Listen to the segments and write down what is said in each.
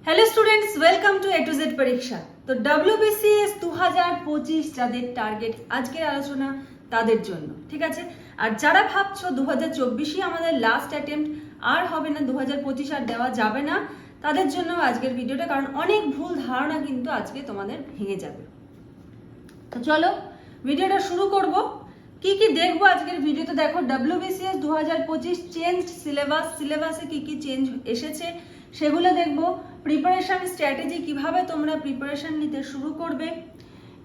Hello students, welcome to A to Z পরীক্ষা। তো WBCS 2025 যাদের টার্গেট আজকের আলোচনা তাদের জন্য, ঠিক আছে। আর যারা ভাবছো 2024ই আমাদের লাস্ট অ্যাটেম্প্ট, আর হবে না 2025 আর দেওয়া যাবে না, তাদের জন্য আজকের ভিডিওটা, কারণ অনেক ভুল ধারণা কিন্তু আজকে তোমাদের ভেঙে যাবে। তো চলো ভিডিওটা শুরু করব। কি কি দেখবো আজকের ভিডিওতে দেখো। WBCS 2025 চেঞ্জ সিলেবাসে কি কি চেঞ্জ এসেছে সেগুলো দেখবো। প্রিপারেশন স্ট্র্যাটেজি, কিভাবে তোমরা প্রিপারেশন নিতে শুরু করবে।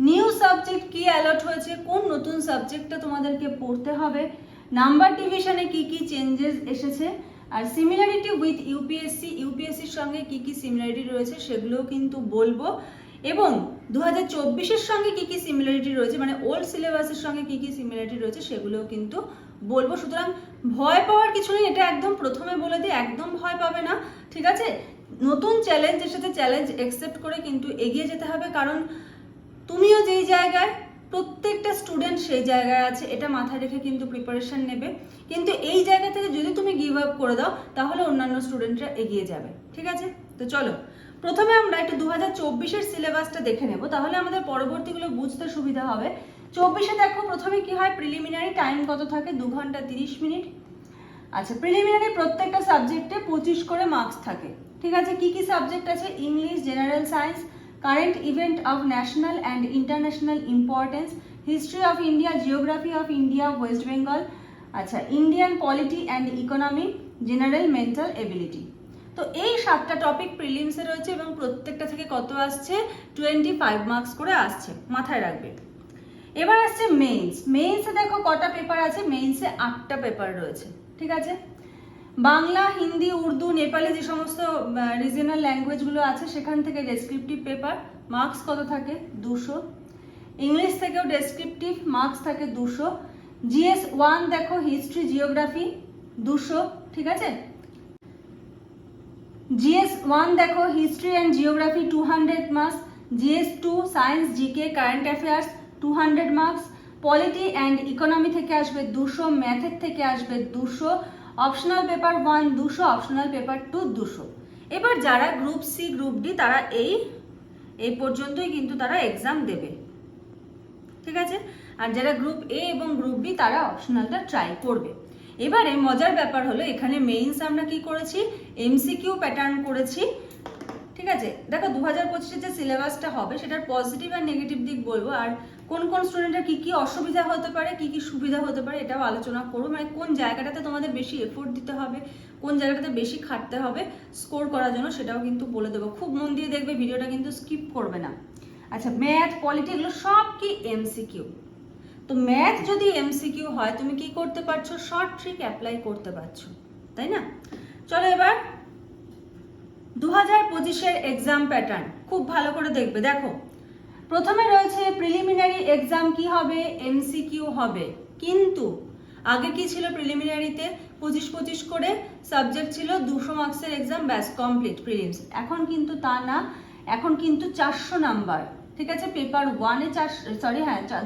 নিউ সাবজেক্ট কি অ্যালট হয়েছে, কোন নতুন সাবজেক্টটা তোমাদেরকে পড়তে হবে। নাম্বার ডিভিশনে কি কি চেঞ্জেস এসেছে। আর সিমিলারিটি উইথ ইউপিএসসির সঙ্গে কি কি সিমিলারিটি রয়েছে সেগুলোও কিন্তু বলবো। এবং 2024-এর সঙ্গে কি কি সিমিলারিটি রয়েছে, মানে ওল্ড সিলেবাসের সঙ্গে কি কি সিমিলারিটি রয়েছে সেগুলোও কিন্তু বলবো। সুতরাং ভয় পাওয়ার কিছু নেই, এটা একদম প্রথমে বলে দিই, একদম ভয় পাবে না, ঠিক আছে। নতুন চ্যালেঞ্জের সাথে চ্যালেঞ্জ অ্যাকসেপ্ট করে কিন্তু এগিয়ে যেতে হবে, কারণ তুমিও যেই জায়গায়, প্রত্যেকটা স্টুডেন্ট সেই জায়গায় আছে, এটা মাথায় রেখে কিন্তু প্রিপারেশন নেবে। কিন্তু এই জায়গা থেকে যদি তুমি গিভ আপ করে দাও তাহলে অন্যান্য স্টুডেন্টরা এগিয়ে যাবে, ঠিক আছে। তো চলো প্রথমে আমরা একটু 2024-এর সিলেবাসটা দেখে নেব, তাহলে আমাদের পরবর্তীগুলো বুঝতে সুবিধা হবে। 24-এ দেখো প্রথমে কি হয়, প্রিলিমিনারি টাইম কত থাকে, 2 ঘন্টা 30 মিনিট। আচ্ছা, প্রিলিমিনারি প্রত্যেকটা সাবজেক্টে 25 করে মার্কস থাকে, ঠিক আছে। কি কি সাবজেক্ট আছে, English, general science, current event of national and international importance, history of India, geography of India, West Bengal, আচ্ছা, Indian polity and economy, general mental ability. তো এই 7টা টপিক প্রিলিমসে রয়েছে এবং প্রত্যেকটা থেকে কত আসছে, 25 মার্কস করে আসছে, মাথায় রাখবে। এবার আসছে মেইনসে দেখো কটা পেপার আছে, মেইনসে 8টা পেপার রয়েছে, ঠিক আছে। বাংলা, হিন্দি, উর্দু, নেপালি, যে সমস্ত রিজিওনাল ল্যাঙ্গুয়েজগুলো আছে সেখান থেকে ডেসক্রিপটিভ পেপার, মার্কস কত থাকে, 200। ইংলিশ থেকেও ডেসক্রিপটিভ, মার্কস থাকে 200। GS 1 দেখো, হিস্ট্রি, জিওগ্রাফি 200, ঠিক আছে। GS 1 দেখো, history and geography 200 marks. GS 2 science, GK, current affairs 200 marks. Polity and economy থেকে আসবে 200, ম্যাথের থেকে আসবে 200, অপশনাল পেপার 1 200, অপশনাল পেপার 2 200। এবার যারা গ্রুপ সি, গ্রুপ ডি, তারা এই পর্যন্তই কিন্তু তারা এক্সাম দেবে, ঠিক আছে। আর যারা গ্রুপ এ এবং গ্রুপ বি তারা অপশনালটা ট্রাই করবে। এবারে মজার ব্যাপার হলো, এখানে মেইনস আমরা কি করেছি, এমসিকিউ প্যাটার্ন করেছি, ঠিক আছে। দেখো 2025-এর যে সিলেবাসটা হবে সেটার পজিটিভ আর নেগেটিভ দিক বলবো, আর কোন কোন স্টুডেন্টের কি কি অসুবিধা হতে পারে, কি কি সুবিধা হতে পারে এটাও আলোচনা করবো। মানে কোন জায়গাটাতে তোমাদের বেশি এফোর্ট দিতে হবে, কোন জায়গাটাতে বেশি খাটতে হবে স্কোর করার জন্য, সেটাও কিন্তু বলে দেবো। খুব মন দিয়ে দেখবে ভিডিওটা, কিন্তু স্কিপ করবে না। আচ্ছা, ম্যাথ, পলিটি এগুলো সব কি এমসিকিউ। তো ম্যাথ যদি এমসিকিউ হয় তুমি কি করতে পারছো, শর্ট ট্রিক অ্যাপ্লাই করতে পারছো, তাই না। চলো এবার 2025-এর এক্সাম প্যাটার্ন খুব ভালো করে দেখবে। দেখো প্রথমে রয়েছে প্রিলিমিনারি এক্সাম, কি হবে, এমসিকিউ হবে। কিন্তু আগে কি ছিল, প্রিলিমিনারিতে 25 করে সাবজেক্ট ছিল, 200 মার্কসের এক্সাম, ব্যাস কমপ্লিট প্রিলিমস। এখন কিন্তু তা না, এখন কিন্তু 400 নাম্বার, ঠিক আছে। পেপার 1-এ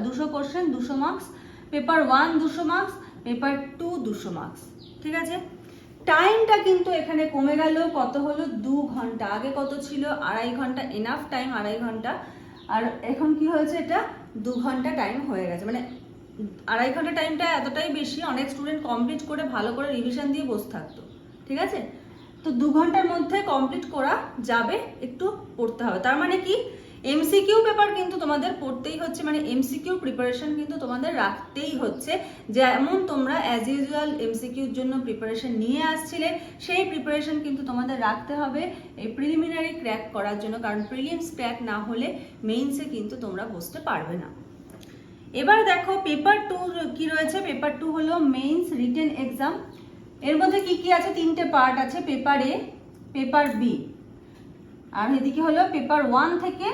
200 question 200 marks, paper 1 200 marks, paper 2 200 marks, ঠিক আছে। টাইমটা কিন্তু এখানে কমে গেল, কত হলো, 2 ঘন্টা। আগে কত ছিল, 2.5 ঘন্টা, এনাফ টাইম 2.5 ঘন্টা। আর এখন কি হয়েছে, এটা 2 ঘন্টা টাইম হয়ে গেছে। মানে 2.5 ঘন্টা টাইমটা এতটাই বেশি, অনেক স্টুডেন্ট কমপ্লিট করে ভালো করে রিভিশন দিয়ে বসে থাকতো, ঠিক আছে। তো 2 ঘন্টার মধ্যে কমপ্লিট করা যাবে, একটু পড়তে হবে। তার মানে কি, এমসিকিউ পেপার কিন্তু তোমাদের পড়তেই হচ্ছে, মানে এমসিকিউ প্রিপারেশন কিন্তু তোমাদের রাখতেই হচ্ছে। যেমন তোমরা অ্যাজ ইউজুয়াল এমসিকিউর জন্য প্রিপারেশন নিয়ে আসছিলে, সেই প্রিপারেশন কিন্তু তোমাদের রাখতে হবে এই প্রিলিমিনারি ক্র্যাক করার জন্য, কারণ প্রিলিমস ক্র্যাক না হলে মেইনসে কিন্তু তোমরা বসতে পারবে না। এবার দেখো পেপার 2 কি রয়েছে, পেপার 2 হলো মেইনস রিটেন এক্সাম। এর মধ্যে কি কি আছে, 3টে পার্ট আছে, পেপার এ, পেপার বি, আর এদিকে হলো পেপার 1 থেকে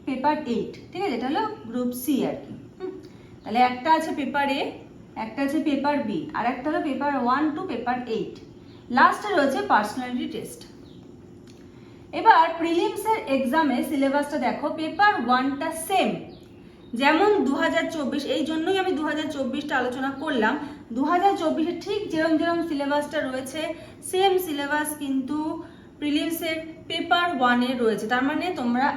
পেপার 8, ঠিক আছে। এটা হলো গ্রুপ সি আর কি। তাহলে একটা আছে পেপার এ, একটা আছে পেপার বি, আর একটা হলো পেপার 1 টু পেপার 8। লাস্টে রয়েছে পার্সোনালিটি টেস্ট। এবার প্রিলিমসের এক্সামে সিলেবাসটা দেখো, পেপার 1টা সেম যেমন 2024, এই জন্যই আমি 2024টা আলোচনা করলাম। 2024-এ ঠিক যেরকম সিলেবাসটা রয়েছে, সেম সিলেবাস কিন্তু প্রিলিমসের পেপার 1-এ রয়েছে। তার মানে তোমরা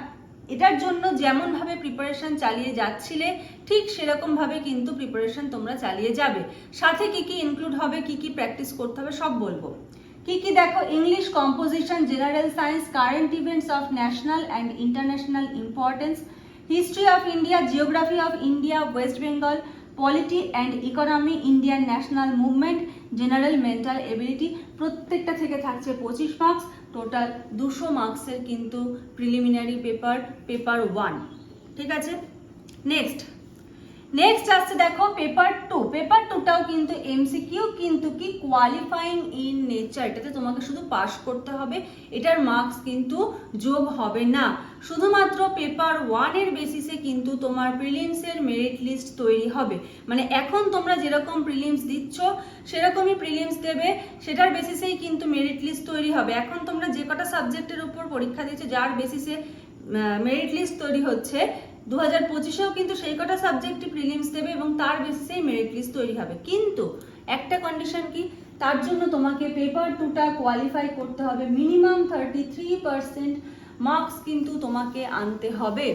এটার জন্য যেমন ভাবে প্রিপারেশন চালিয়ে যাচ্ছিলে ঠিক সেরকম ভাবে কিন্তু প্রিপারেশন তোমরা চালিয়ে যাবে। সাথে কি কি ইনক্লুড হবে, কি কি প্র্যাকটিস করতে হবে সব বলবো। কি কি দেখো, English composition, general science, current events of national and international importance, history of India, geography of India, West Bengal, polity and economy, Indian national movement, general mental ability, প্রত্যেকটা থেকে থাকছে 25 মার্কস। টোটাল 200 মার্কসের কিন্তু প্রিলিমিনারি পেপার 1। ঠিক আছে, নেক্সট আসছে দেখো paper 2। Paper 2টাও কিন্তু এমসিকিউ, কিন্তু কি কোয়ালিফাইং ইন নেচার। এটাতে তোমাকে শুধু পাস করতে হবে, এটার মার্কস কিন্তু যোগ হবে না। শুধুমাত্র পেপার 1-এর বেসিসে কিন্তু তোমার প্রিলিমসের মেরিট লিস্ট তৈরি হবে। মানে এখন তোমরা যেরকম প্রিলিমস দিচ্ছ সেরকমই প্রিলিমস দেবে, সেটার বেসিসেই কিন্তু মেরিট লিস্ট তৈরি হবে। এখন তোমরা যে কটা সাবজেক্টের উপর পরীক্ষা দিচ্ছ, যার বেসিসে মেরিট লিস্ট তৈরি হচ্ছে, 2025-এও কিন্তু সেই কটা সাবজেক্টে প্রিলিমস দেবে এবং তার বেসিসেই মেরিট লিস্ট তৈরি হবে। কিন্তু একটা কন্ডিশন কি, তার জন্য তোমাকে পেপার 2টা কোয়ালিফাই করতে হবে। মিনিমাম 33% মার্কস কিন্তু তোমাকে আনতে হবে।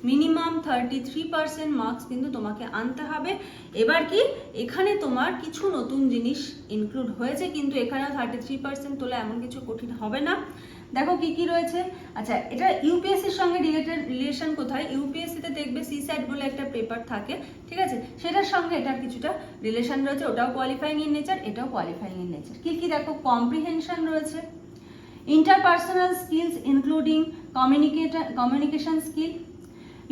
মিনিমাম 33% মার্কস কিন্তু তোমাকে আনতে হবে। এবার কি, এখানে তোমার কিছু নতুন জিনিস ইনক্লুড হয়েছে, কিন্তু এখানেও 33% তোলা এমন কিছু কঠিন হবে না। দেখো কি কি রয়েছে। আচ্ছা, এটা ইউপিএসসির সঙ্গে রিলেশন কোথায়, ইউপিএসসিতে দেখবে সিস্যাট বলে একটা পেপার থাকে, ঠিক আছে, সেটার সঙ্গে এটার কিছুটা রিলেশন রয়েছে। ওটাও কোয়ালিফাইং ইন নেচার, এটাও কোয়ালিফাইং ইন নেচার। কি কি দেখো, কম্প্রিহেনশন রয়েছে, interpersonal skills including communication skill,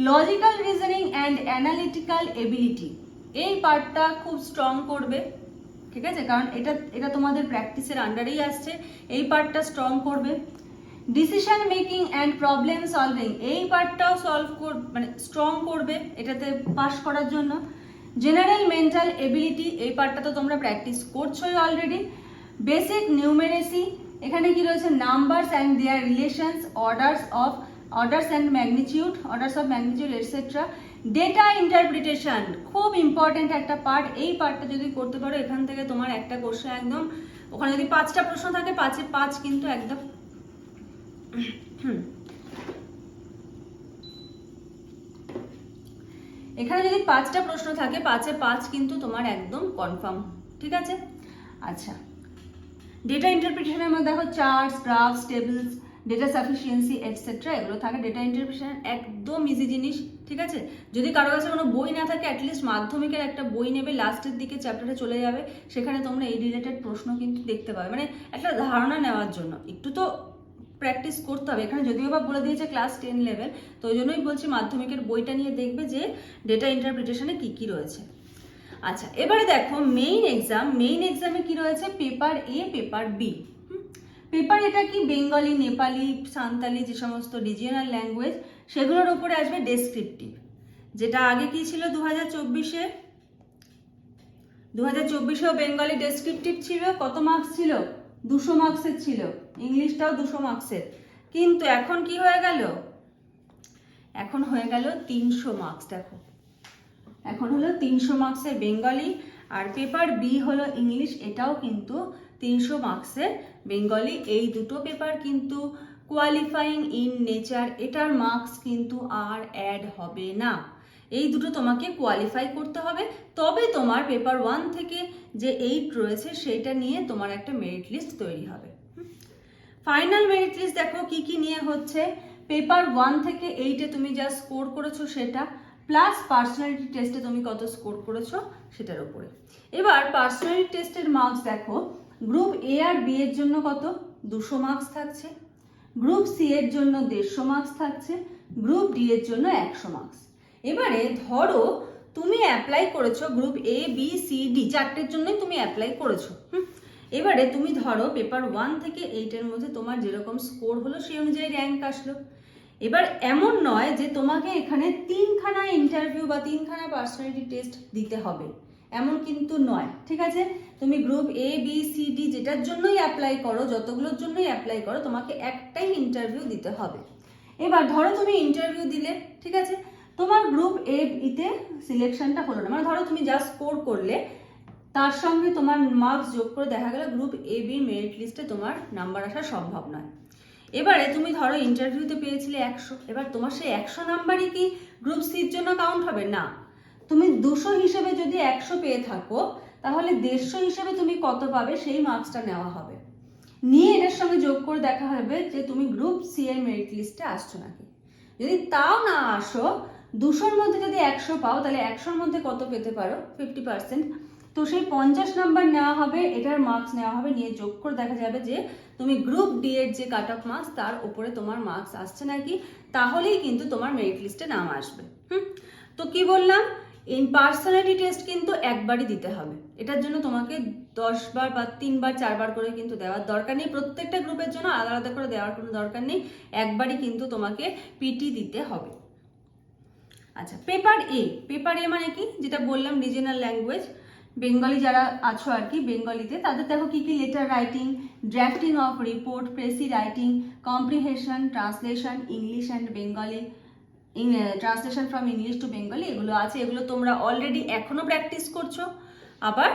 logical reasoning and analytical ability. এই পার্টটা খুব স্ট্রং করবে, ঠিক আছে, কারণ এটা তোমাদের প্র্যাকটিসের আন্ডারেই আসছে। এই পার্টটা স্ট্রং করবে। Decision making and problem solving, এই পার্টটাও মানে স্ট্রং করবে এটাতে পাস করার জন্য। জেনারেল মেন্টাল এবিলিটি, এই পার্টটা তো তোমরা প্র্যাকটিস করছোই অলরেডি। বেসিক নিউমেরেসি, এখানে কি রয়েছে, numbers and their relations, orders of magnitude etcetera. Data interpretation, খুব ইম্পর্টেন্ট একটা পার্ট। এই পার্টটা যদি করতে পারো, এখান থেকে তোমার একটা কোশ্চেন একদম, ওখানে যদি 5টা প্রশ্ন থাকে 5-এ 5 কিন্তু একদম। এখানে যদি 5টা প্রশ্ন থাকে 5-এ 5 কিন্তু তোমার একদম কনফার্ম, ঠিক আছে। আচ্ছা, ডেটা ইন্টারপ্রিটেশনের মধ্যে দেখো charts, graphs, tables, data sufficiency etcetera, এগুলো থাকে। ডেটা ইন্টারপ্রিটেশন একদম ইজি জিনিস, ঠিক আছে। যদি কারো কাছে কোনো বই না থাকে, অ্যাটলিস্ট মাধ্যমিকের একটা বই নেবে, লাস্টের দিকে চ্যাপ্টারে চলে যাবে, সেখানে তোমরা এই রিলেটেড প্রশ্ন কিন্তু দেখতে পাবে, মানে একটা ধারণা নেওয়ার জন্য। একটু তো প্র্যাকটিস করতে হবে। এখানে যদিও বা বলে দিয়েছে ক্লাস 10 লেভেল, তো ওই জন্যই বলছি মাধ্যমিকের বইটা নিয়ে দেখবে যে ডেটা ইন্টারপ্রিটেশনে কি কি রয়েছে। আচ্ছা, এবারে দেখো মেইন এক্সামে কি রয়েছে, paper A, paper B. Paper এটা কি, বেঙ্গলি, নেপালি, সাঁওতালি, যে সমস্ত রিজিওনাল ল্যাঙ্গুয়েজ, সেগুলোর উপরে আসবে ডেসক্রিপটিভ। যেটা আগে কি ছিল 2024-এও বেঙ্গলি ডেসক্রিপটিভ ছিল, কত মার্কস ছিল, 200 মার্কসের ছিল। ইংলিশটাও 200 মার্কসের। কিন্তু এখন কি হয়ে গেল, এখন হয়ে গেল 300 মার্কস। দেখো, এখন হলো 300 মার্কসের বেঙ্গলি, আর পেপার বি হলো ইংলিশ, এটাও কিন্তু 300 মার্কসের বেঙ্গলি। এই দুটো পেপার কিন্তু কোয়ালিফাইং ইন নেচার, এটার মার্কস কিন্তু আর অ্যাড হবে না। এই দুটো তোমাকে কোয়ালিফাই করতে হবে, তবে তোমার পেপার 1 থেকে যে 8 রয়েছে সেইটা নিয়ে তোমার একটা মেরিট লিস্ট তৈরি হবে। ফাইনাল মেরিট লিস্ট দেখো কি কি নিয়ে হচ্ছে। পেপার 1 থেকে 8-এ তুমি যা স্কোর করেছো সেটা, প্লাস পার্সোনালিটি টেস্টে তুমি কত স্কোর করেছো সেটার উপরে। এবার পার্সোনালিটি টেস্টের মার্কস দেখো, গ্রুপ এ আর বি এর জন্য কত, 200 মার্কস থাকছে। গ্রুপ সি এর জন্য 150 মার্কস থাকছে। গ্রুপ ডি এর জন্য 100 মার্কস। এবারে ধরো তুমি অ্যাপ্লাই করেছো group A, B, C, D, 4টের জন্যই তুমি অ্যাপ্লাই করেছো। এবারে তুমি ধরো পেপার 1 থেকে 8-এর মধ্যে তোমার যেরকম স্কোর হলো সেই অনুযায়ী র্যাঙ্ক আসলো। এবার এমন নয় যে তোমাকে এখানে 3খানা ইন্টারভিউ বা 3খানা পার্সোনালিটি টেস্ট দিতে হবে, এমন কিন্তু নয়, ঠিক আছে। তুমি group A, B, C, D যেটার জন্যই অ্যাপ্লাই করো, যতগুলোর জন্যই অ্যাপ্লাই করো, তোমাকে একটাই ইন্টারভিউ দিতে হবে। এবার ধরো তুমি ইন্টারভিউ দিলে, ঠিক আছে, তোমার গ্রুপ এ, বিতে সিলেকশনটা হলো না, মানে ধরো তুমি যা স্কোর করলে তার সঙ্গে তোমার মার্কস যোগ করে দেখা গেল গ্রুপ এ, বি মেরিট লিস্টে তোমার নাম্বার আসা সম্ভব নয়। এবারে তুমি ধরো ইন্টারভিউতে পেয়েছিলে 100, এবার তোমার সেই 100 নাম্বারই কি গ্রুপ সির জন্য কাউন্ট হবে? না, তুমি 200 হিসেবে যদি 100 পেয়ে থাকো তাহলে 150 হিসেবে তুমি কত পাবে সেই মার্কসটা নেওয়া হবে, নিয়ে এটার সঙ্গে যোগ করে দেখা হবে যে তুমি গ্রুপ সি এর মেরিট লিস্টে আসছো নাকি। যদি তাও না আসো, 200-র মধ্যে যদি 100 পাও তাহলে 100-র মধ্যে কত পেতে পারো? 50%। তো সেই 50 নাম্বার নেওয়া হবে, এটার মার্কস নেওয়া হবে, নিয়ে যোগ করে দেখা যাবে যে তুমি গ্রুপ ডি এর যে কাট অফ মার্কস তার উপরে তোমার মার্কস আসছে নাকি, তাহলেই কিন্তু তোমার মেরিট লিস্টে নাম আসবে। তো কি বললাম, ইন পার্সোনালিটি টেস্ট কিন্তু একবারই দিতে হবে, এটার জন্য তোমাকে 10 বার বা 3 বার 4 বার করে কিন্তু দেওয়ার দরকার নেই, প্রত্যেকটা গ্রুপের জন্য আলাদা আলাদা করে দেওয়ার কোনো দরকার নেই, একবারই কিন্তু তোমাকে পিটি দিতে হবে। আচ্ছা, পেপার এ, পেপার এ মানে কি, যেটা বললাম রিজিওনাল ল্যাঙ্গুয়েজ, বেঙ্গলি যারা আছো আর কি, বেঙ্গলিতে তাদের দেখো কি কি, letter writing, drafting of report, precis writing, comprehension, translation, English and Bengali, translation from English to Bengali, এগুলো আছে। এগুলো তোমরা অলরেডি এখনো প্র্যাকটিস করছো, আবার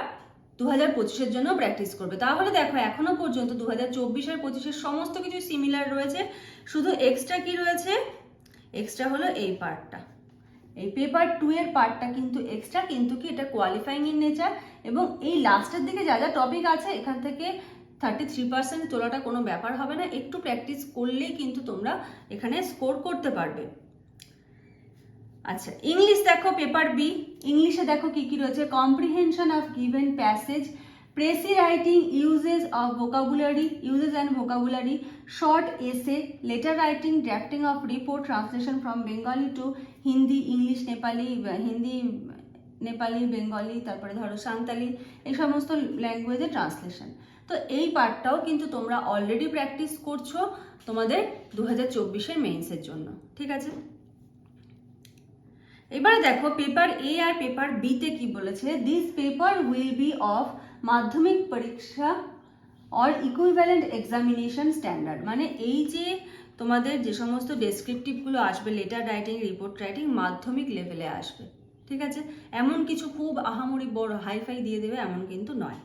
2025-এর জন্য প্র্যাকটিস করবে। তাহলে দেখো এখনো পর্যন্ত 2024 আর 25-এর সমস্ত কিছু সিমিলার রয়েছে, শুধু এক্সট্রা কি রয়েছে, এক্সট্রা হলো এই পার্টটা, এই পেপার 2 এর পার্টটা কিন্তু এক্সট্রা, কিন্তু কি এটা কোয়ালিফাইং ইন নেচার, এবং এই লাস্টের দিকে যা যা টপিক আছে এখান থেকে 33% তোলাটা কোনো ব্যাপার হবে না, একটু প্র্যাকটিস করলেই কিন্তু তোমরা এখানে স্কোর করতে পারবে। আচ্ছা, ইংলিশ দেখো পেপার বি, ইংলিশে দেখো কি কি রয়েছে, comprehension of given passage, precis writing, usages of vocabulary, usages and vocabulary, short essay, letter writing, drafting of report, translation from Bengali to Hindi, English, Nepali, Hindi, Nepali, Bengali, তারপরে ধরো সাঁওতালি, এই সমস্ত ল্যাঙ্গুয়েজে ট্রান্সলেশন। তো এই পার্টটাও কিন্তু তোমরা অলরেডি প্র্যাকটিস করছো তোমাদের 2024-এর মেইনসের জন্য, ঠিক আছে। এবারে দেখো পেপার এ আর পেপার বিতে কি বলেছে, this paper will be of মাধ্যমিক পরীক্ষা অর ইকুইভ্যালেন্ট এক্সামিনেশন স্ট্যান্ডার্ড, মানে এই যে তোমাদের যে সমস্ত ডেসক্রিপটিভগুলো আসবে, লেটার রাইটিং, রিপোর্ট রাইটিং, মাধ্যমিক লেভেলে আসবে, ঠিক আছে। এমন কিছু খুব আহামরি বড় হাইফাই দিয়ে দেবে এমন কিন্তু নয়।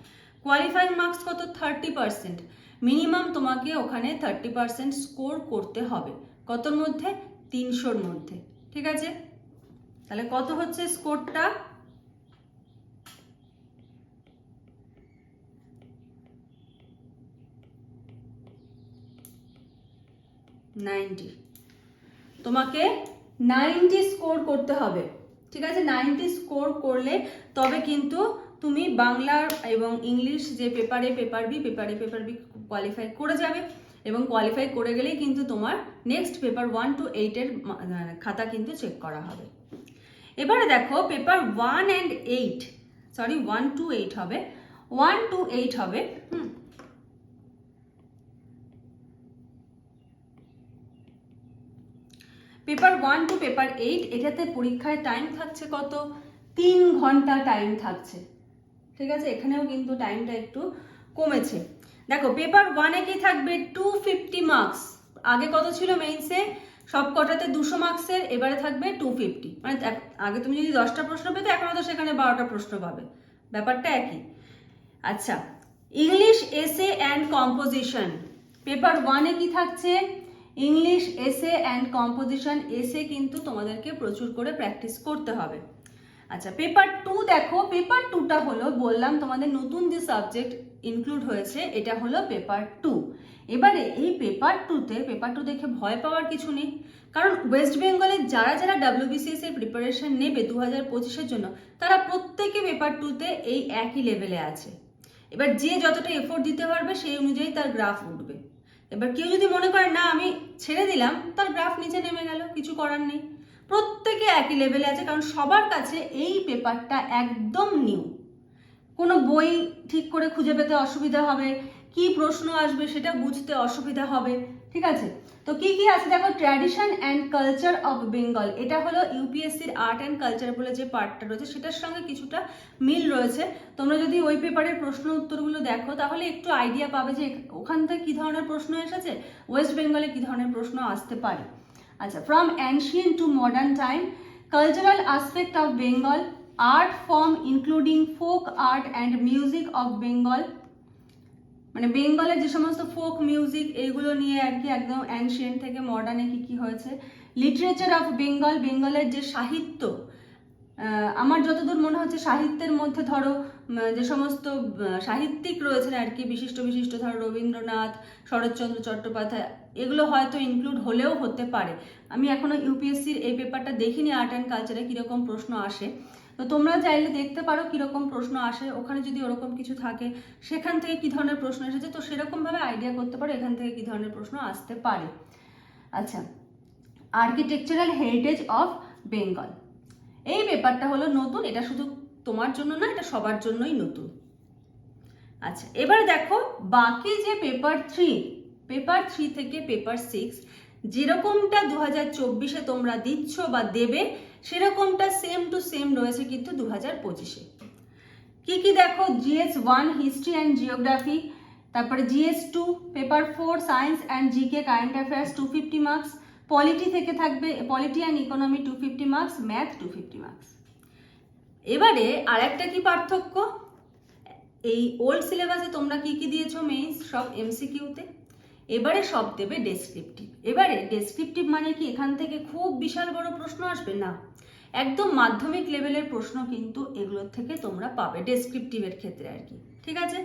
কোয়ালিফাইং মার্কস কত? 30%, মিনিমাম তোমাকে ওখানে 30% স্কোর করতে হবে, কতর মধ্যে? 300-র মধ্যে, ঠিক আছে। তাহলে কত হচ্ছে স্কোরটা? 90, তোমাকে 90 স্কোর করতে হবে, ঠিক আছে। 90 স্কোর করলে তবে কিন্তু তুমি বাংলা এবং ইংলিশ যে paper A paper B, paper A paper B qualify করে যাবে, এবং কোয়ালিফাই করে গেলেই কিন্তু তোমার নেক্সট পেপার 1 to 8 এর খাতা কিন্তু চেক করা হবে। এবারে দেখো পেপার 1 and 8, সরি 1 to 8 হবে, 1 to 8 হবে। পেপার 1 টু পেপার 8, এটাতে পরীক্ষায় টাইম থাকছে কত? 3 ঘন্টা টাইম থাকছে, ঠিক আছে। এখানেও কিন্তু টাইমটা একটু কমেছে। দেখো পেপার 1-এ কি থাকবে? 250 মার্কস, আগে কত ছিল মেইনসে? সব কটাতে 200 মার্কসের, এবারে থাকবে 250, মানে আগে তুমি যদি 10টা প্রশ্ন পেতে, এখন তো সেখানে 12টা প্রশ্ন পাবে, ব্যাপারটা একই। আচ্ছা, ইংলিশ এসে অ্যান্ড কম্পোজিশন, পেপার 1-এ কি থাকছে? ইংলিশ এসে অ্যান্ড কম্পোজিশন, এসে কিন্তু তোমাদেরকে প্রচুর করে প্র্যাকটিস করতে হবে। আচ্ছা, পেপার 2 দেখো, পেপার 2টা হলো বললাম তোমাদের নতুন যে সাবজেক্ট ইনক্লুড হয়েছে, এটা হলো পেপার 2। এবারে এই পেপার 2তে, পেপার 2 দেখে ভয় পাওয়ার কিছু নেই, কারণ ওয়েস্ট বেঙ্গলের যারা যারা WBCS এর প্রিপারেশন নেবে 2025-এর জন্য, তারা প্রত্যেকে পেপার 2তে এই একই লেভেলে আছে। এবার যে যতটা এফোর্ট দিতে পারবে সেই অনুযায়ী তার গ্রাফ উঠবে। এবার কেউ যদি মনে করে না আমি ছেড়ে দিলাম, তার গ্রাফ নিচে নেমে গেল, কিছু করার নেই। প্রত্যেকে একই লেভেলে আছে, কারণ সবার কাছে এই পেপারটা একদম নিউ, কোনো বই ঠিক করে খুঁজে পেতে অসুবিধা হবে, কি প্রশ্ন আসবে সেটা বুঝতে অসুবিধা হবে, ঠিক আছে। তো কি কি আছে দেখো, tradition and culture of Bengal, এটা হলো ইউপিএসসির আর্ট অ্যান্ড কালচার বলে যে পার্টটা রয়েছে, সেটার সঙ্গে কিছুটা মিল রয়েছে। তোমরা যদি ওই পেপারের প্রশ্ন উত্তরগুলো দেখো তাহলে একটু আইডিয়া পাবে যে ওখান থেকে কী ধরনের প্রশ্ন এসেছে, ওয়েস্ট বেঙ্গলে কী ধরনের প্রশ্ন আসতে পারে। আচ্ছা, from ancient two modern time, cultural aspect of Bengal, art form including folk art and music of Bengal, মানে বেঙ্গলের যে সমস্ত ফোক মিউজিক এইগুলো নিয়ে আর কি একদম অ্যানশিয়েন্ট থেকে মডার্নে কি কি হয়েছে, লিটারেচার অফ বেঙ্গল, বেঙ্গলের যে সাহিত্য, আমার যতদূর মনে হচ্ছে সাহিত্যের মধ্যে ধরো যে সমস্ত সাহিত্যিক রয়েছেন আর কি, বিশিষ্ট বিশিষ্ট ধরো রবীন্দ্রনাথ, শরৎচন্দ্র চট্টোপাধ্যায়, এগুলো হয়তো ইনক্লুড হলেও হতে পারে। আমি এখনো ইউপিএসসির এই পেপারটা দেখিনি আর্ট অ্যান্ড কালচারে কীরকম প্রশ্ন আসে, তো তোমরা চাইলে দেখতে পারো কীরকম প্রশ্ন আসে, ওখানে যদি ওরকম কিছু থাকে সেখান থেকে কী ধরনের প্রশ্ন এসেছে, তো সেরকমভাবে আইডিয়া করতে পারো এখান থেকে কী ধরনের প্রশ্ন আসতে পারে। আচ্ছা, আর্কিটেকচারাল হেরিটেজ অফ বেঙ্গল, এই পেপারটা হলো নতুন, এটা শুধু তোমার জন্য না, এটা সবার জন্যই নতুন। আচ্ছা, এবার দেখো বাকি যে পেপার থ্রি থেকে পেপার 6 যেরকমটা 2024-এ তোমরা দিচ্ছ বা দেবে সেরকমটা সেম টু সেম রয়েছে কিন্তু 2025-এ। কি কি দেখো, GS 1 হিস্ট্রি অ্যান্ড জিওগ্রাফি, তারপরে GS 2 paper 4 science and GK current affairs 250 marks, polity থেকে থাকবে polity and economy 250 marks, math 250 marks. এবারে আর একটা কি পার্থক্য, এই ওল্ড সিলেবাসে তোমরা কি কি দিয়েছো মেইনস সব এমসিকিউতে, এবারে সব দেবে ডেসক্রিপটিভ। এবারে ডেসক্রিপটিভ মানে কি এখান থেকে খুব বিশাল বড় প্রশ্ন আসবে না, একদম মাধ্যমিক লেভেলের প্রশ্ন কিন্তু এগুলোর থেকে তোমরা পাবে ডেসক্রিপটিভের ক্ষেত্রে আর কি, ঠিক আছে।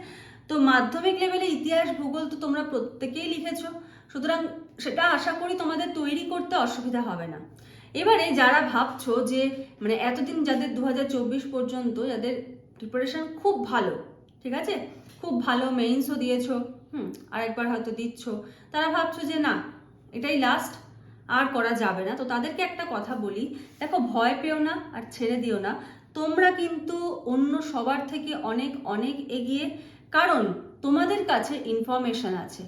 তো মাধ্যমিক লেভেলে ইতিহাস ভূগোল তো তোমরা প্রত্যেকেই লিখেছো, সুতরাং সেটা আশা করি তোমাদের তৈরি করতে অসুবিধা হবে না। এবারে যারা ভাবছো যে মানে এতদিন যাদের 2024 পর্যন্ত যাদের প্রিপারেশন খুব ভালো, ঠিক আছে, খুব ভালো মেইনসও দিয়েছো, আরেকবার হয়তো দিচ্ছ, তারা ভাবছো যে না এটাই লাস্ট, আর করা যাবে না, তো তাদেরকে একটা কথা বলি, দেখো ভয় পেও না আর ছেড়ে দিও না, তোমরা কিন্তু অন্য সবার থেকে অনেক অনেক এগিয়ে, কারণ তোমাদের কাছে ইনফরমেশন আছে,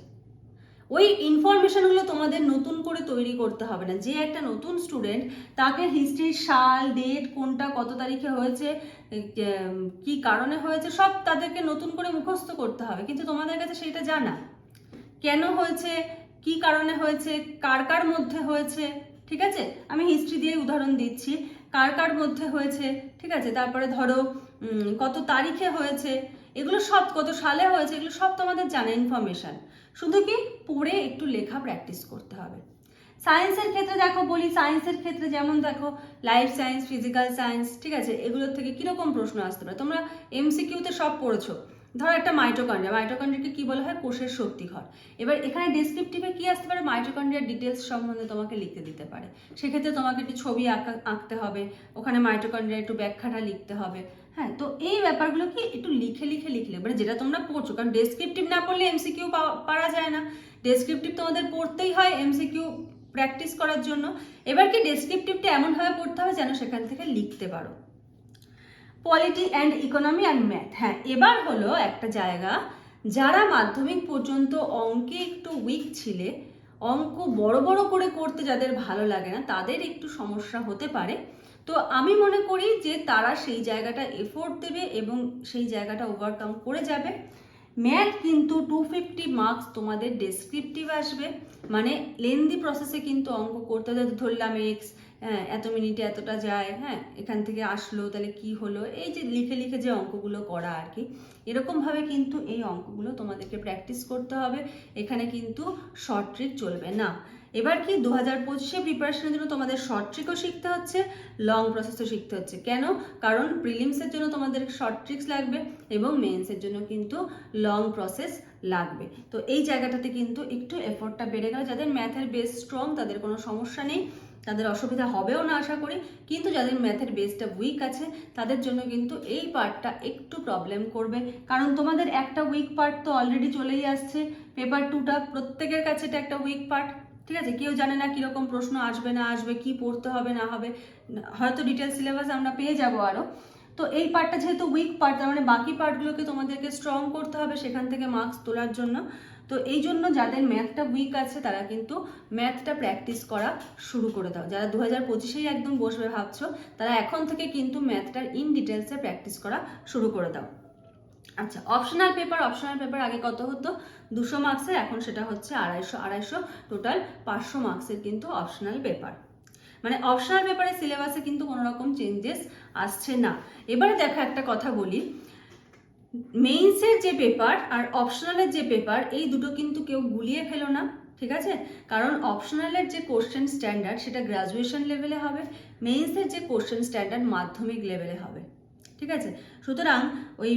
ওই ইনফরমেশনগুলো তোমাদের নতুন করে তৈরি করতে হবে না। যে একটা নতুন স্টুডেন্ট তাকে হিস্ট্রির সাল ডেট কোনটা কত তারিখে হয়েছে কি কারণে হয়েছে সব তাদেরকে নতুন করে মুখস্থ করতে হবে, কিন্তু তোমাদের কাছে সেটা জানা কেন হয়েছে, কি কারণে হয়েছে, কার কার মধ্যে হয়েছে, ঠিক আছে, আমি হিস্ট্রি দিয়ে উদাহরণ দিচ্ছি, কার কার মধ্যে হয়েছে, ঠিক আছে, তারপরে ধরো কত তারিখে হয়েছে, এগুলো সব কত সালে হয়েছে, এগুলো সব তোমাদের জানা ইনফরমেশন, শুধু কি পড়ে একটু লেখা প্র্যাকটিস করতে হবে। সায়েন্সের ক্ষেত্রে দেখো বলি, সায়েন্সের ক্ষেত্রে যেমন দেখো লাইফ সায়েন্স, ফিজিক্যাল সায়েন্স, ঠিক আছে, এগুলোর থেকে কিরকম প্রশ্ন আসতে পারে, তোমরা এমসিকিউতে সব পড়েছো, ধরো একটা মাইটোকন্ড্রিয়াকে কি বলা হয়, কোষের শক্তিঘর। এবার এখানে ডেসক্রিপটিভে কি আসতে পারে, মাইটোকন্ড্রিয়ার ডিটেলস সম্বন্ধে তোমাকে লিখতে দিতে পারে, সেক্ষেত্রে তোমাকে একটু ছবি আঁকতে হবে, ওখানে মাইটোকন্ড্রিয়ার একটু ব্যাখ্যাটা লিখতে হবে। হ্যাঁ, তো এই ব্যাপারগুলো কি একটু লিখলে মানে যেটা তোমরা পড়ছো, কারণ ডেসক্রিপটিভ না পড়লে এমসিকিউ পারা যায় না, ডেসক্রিপটিভ তোমাদের পড়তেই হয় এমসিকিউ প্র্যাকটিস করার জন্য। এবার কি ডেসক্রিপটিভটা এমনভাবে পড়তে হবে যেন সেখান থেকে লিখতে পারো। Polity and economy and math, হ্যাঁ এবার হলো একটা জায়গা, যারা মাধ্যমিক পর্যন্ত অঙ্কে একটু উইক ছিলে, অঙ্ক বড় বড় করে করতে যাদের ভালো লাগে না, তাদের একটু সমস্যা হতে পারে, তো আমি মনে করি যে তারা সেই জায়গাটা এফোর্ট দেবে এবং সেই জায়গাটা ওভারকাম করে যাবে। ম্যাথ কিন্তু 250 মার্কস তোমাদের ডেসক্রিপটিভ আসবে, মানে লেন্দি প্রসেসে কিন্তু অঙ্ক করতে ধরলাম এক্স, হ্যাঁ এত মিনিটে এতটা যায়, হ্যাঁ এখান থেকে আসলো তাহলে কি হলো, এই যে লিখে লিখে যে অঙ্কগুলো করা আর কি, এরকমভাবে কিন্তু এই অঙ্কগুলো তোমাদেরকে প্র্যাকটিস করতে হবে, এখানে কিন্তু শর্ট ট্রিক চলবে না। এবার কি 2025-এ প্রিপারেশনের জন্য তোমাদের শর্ট ট্রিকও শিখতে হচ্ছে, লং প্রসেসও শিখতে হচ্ছে, কেন, কারণ প্রিলিমসের জন্য তোমাদের শর্ট ট্রিক্স লাগবে এবং মেন্সের জন্য কিন্তু লং প্রসেস লাগবে, তো এই জায়গাটাতে কিন্তু একটু এফোর্টটা বেড়ে গেল। যাদের ম্যাথের বেস স্ট্রং তাদের কোনো সমস্যা নেই, তাদের অসুবিধা হবেও না আশা করি, কিন্তু যাদের ম্যাথের বেসটা উইক আছে তাদের জন্য কিন্তু এই পার্টটা একটু প্রবলেম করবে, কারণ তোমাদের একটা উইক পার্ট তো অলরেডি চলেই আসছে, পেপার 2টা প্রত্যেকের কাছে এটা একটা উইক পার্ট, ঠিক আছে, কেউ জানে না কিরকম প্রশ্ন আসবে না আসবে, কি পড়তে হবে না হবে, হয়তো ডিটেল সিলেবাস আমরা পেয়ে যাবো আরও, তো এই পার্টটা যেহেতু উইক পার্ট, তার মানে বাকি পার্টগুলোকে তোমাদেরকে স্ট্রং করতে হবে সেখান থেকে মার্কস তোলার জন্য, তো এই জন্য যাদের ম্যাথটা উইক আছে তারা কিন্তু ম্যাথটা প্র্যাকটিস করা শুরু করে দাও, যারা 2025-এই একদম বসবে ভাবছো তারা এখন থেকে কিন্তু ম্যাথটার ইন ডিটেলসে প্র্যাকটিস করা শুরু করে দাও। আচ্ছা, অপশনাল পেপার আগে কত হতো 200 মার্কসের, এখন সেটা হচ্ছে 250 টোটাল 500 মার্কসের কিন্তু অপশনাল পেপার, মানে অপশনাল পেপারের সিলেবাসে কিন্তু কোনো রকম চেঞ্জেস আসছে না। এবারে দেখো একটা কথা বলি, মেইনসের যে পেপার আর অপশনালের যে পেপার, এই দুটো কিন্তু কেউ গুলিয়ে ফেলো না, ঠিক আছে? কারণ অপশনালের যে কোশ্চেন স্ট্যান্ডার্ড সেটা গ্রাজুয়েশন লেভেলে হবে, মেইনসের যে কোশ্চেন স্ট্যান্ডার্ড মাধ্যমিক লেভেলে হবে, ঠিক আছে? সুতরাং ওই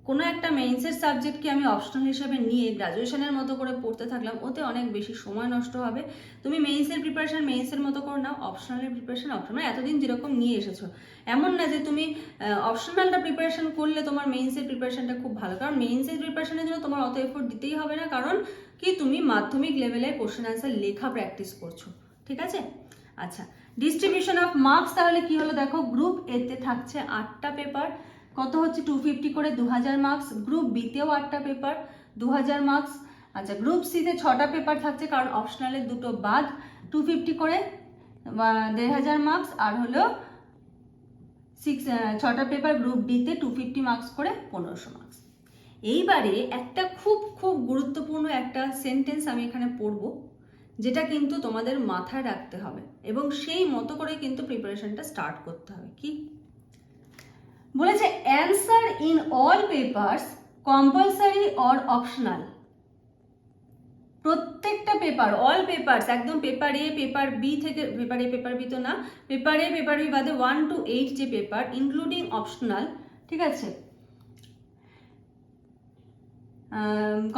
কোনো একটা মেইনসের সাবজেক্টকে আমি অপশনাল হিসেবে নিয়ে গ্রাজুয়েশনের মতো করে পড়তে থাকলাম, ওতে অনেক বেশি সময় নষ্ট হবে। তুমি মেইনসের প্রিপারেশন মেইনসের মতো করে নাও, অপশনালের প্রিপারেশন অপশনাল, এতদিন যেরকম নিয়ে এসেছো। এমন না যে তুমি অপশনালটা প্রিপারেশন করলে তোমার মেইনসের প্রিপারেশনটা খুব ভালো, কারণ মেইনসের প্রিপারেশনের জন্য তোমার অত এফোর্ট দিতেই হবে না, কারণ কি তুমি মাধ্যমিক লেভেলের কোশ্চেন অ্যান্সার লেখা প্র্যাকটিস করছো, ঠিক আছে? আচ্ছা, ডিস্ট্রিবিউশন অফ মার্কস তাহলে কি হলো দেখো, গ্রুপ এতে থাকছে 8টা পেপার, কত হচ্ছে 250 করে 2000 মার্কস, গ্রুপ বিতেও 8টা পেপার 2000 মার্কস। আচ্ছা, গ্রুপ সিতে 6টা পেপার থাকছে, কারণ অপশনালের দুটো বাদ, 250 করে 1500 মার্কস, আর হলো 6টা পেপার গ্রুপ ডিতে 250 মার্কস করে 1500 মার্কস। এইবারে একটা খুব খুব গুরুত্বপূর্ণ একটা সেন্টেন্স আমি এখানে পড়বো, যেটা কিন্তু তোমাদের মাথায় রাখতে হবে এবং সেই মতো করে কিন্তু প্রিপারেশনটা স্টার্ট করতে হবে। কি বলেছে? Answer in all papers compulsory or optional. প্রত্যেকটা পেপার, অল পেপারস, একদম পেপার এ পেপার বি থেকে, পেপার এ পেপার বি তো না, পেপার এ পেপার বি বাদে 1 to 8 যে পেপার ইনক্লুডিং অপশনাল, ঠিক আছে,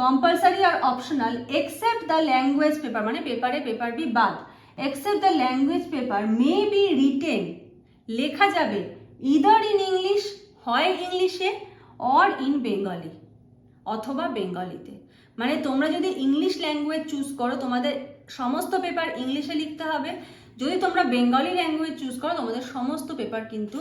কম্পালসারি আর optional except the language paper, মানে পেপার এ পেপার বি বাদ, except the language paper may be written, লেখা যাবে ইদার ইন ইংলিশ, হয় ইংলিশে, অর ইন বেঙ্গলি, অথবা বেঙ্গলিতে। মানে তোমরা যদি ইংলিশ ল্যাঙ্গুয়েজ চুজ করো তোমাদের সমস্ত পেপার ইংলিশে লিখতে হবে, যদি তোমরা বেঙ্গলি ল্যাঙ্গুয়েজ চুজ করো তোমাদের সমস্ত পেপার কিন্তু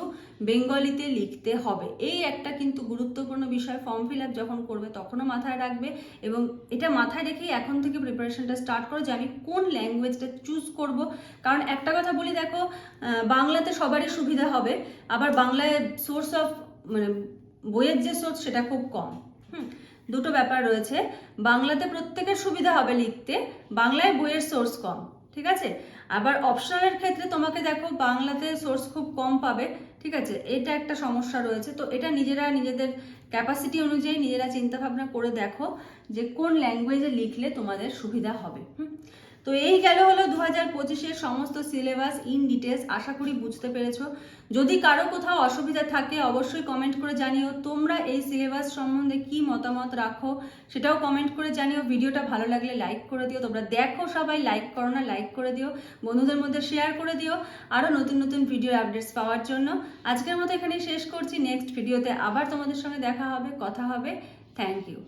বেঙ্গলিতে লিখতে হবে। এই একটা কিন্তু গুরুত্বপূর্ণ বিষয়, ফর্ম ফিল আপ যখন করবে তখনও মাথায় রাখবে, এবং এটা মাথায় রেখেই এখন থেকে প্রিপারেশনটা স্টার্ট করো যে আমি কোন ল্যাঙ্গুয়েজটা চুজ করব। কারণ একটা কথা বলি দেখো, বাংলাতে সবারই সুবিধা হবে, আবার বাংলায় সোর্স অফ মানে বইয়ের যে সোর্স সেটা খুব কম। দুটো ব্যাপার রয়েছে, বাংলাতে প্রত্যেকের সুবিধা হবে লিখতে, বাংলায় বইয়ের সোর্স কম, ঠিক আছে? আবার অপশনালের ক্ষেত্রে তোমাকে দেখো বাংলাতে সোর্স খুব কম পাবে, ঠিক আছে? এটা একটা সমস্যা রয়েছে। তো এটা নিজেরা নিজেদের ক্যাপাসিটি অনুযায়ী নিজেরা চিন্তা ভাবনা করে দেখো যে কোন ল্যাঙ্গুয়েজে লিখলে তোমাদের সুবিধা হবে। তো এই গেল হলো 2025-এর সমস্ত সিলেবাস ইন ডিটেলস। আশা করি বুঝতে পেরেছো। যদি কারো কোথাও অসুবিধা থাকে অবশ্যই কমেন্ট করে জানিও। তোমরা এই সিলেবাস সম্বন্ধে কি মতামত রাখো সেটাও কমেন্ট করে জানিও। ভিডিওটা ভালো লাগলে লাইক করে দিও। তোমরা দেখো সবাই, লাইক করো না, লাইক করে দিও, বন্ধুদের মধ্যে শেয়ার করে দিও আরও নতুন নতুন ভিডিও আপডেটস পাওয়ার জন্য। আজকের মতো এখানেই শেষ করছি, নেক্সট ভিডিওতে আবার তোমাদের সঙ্গে দেখা হবে, কথা হবে। Thank you.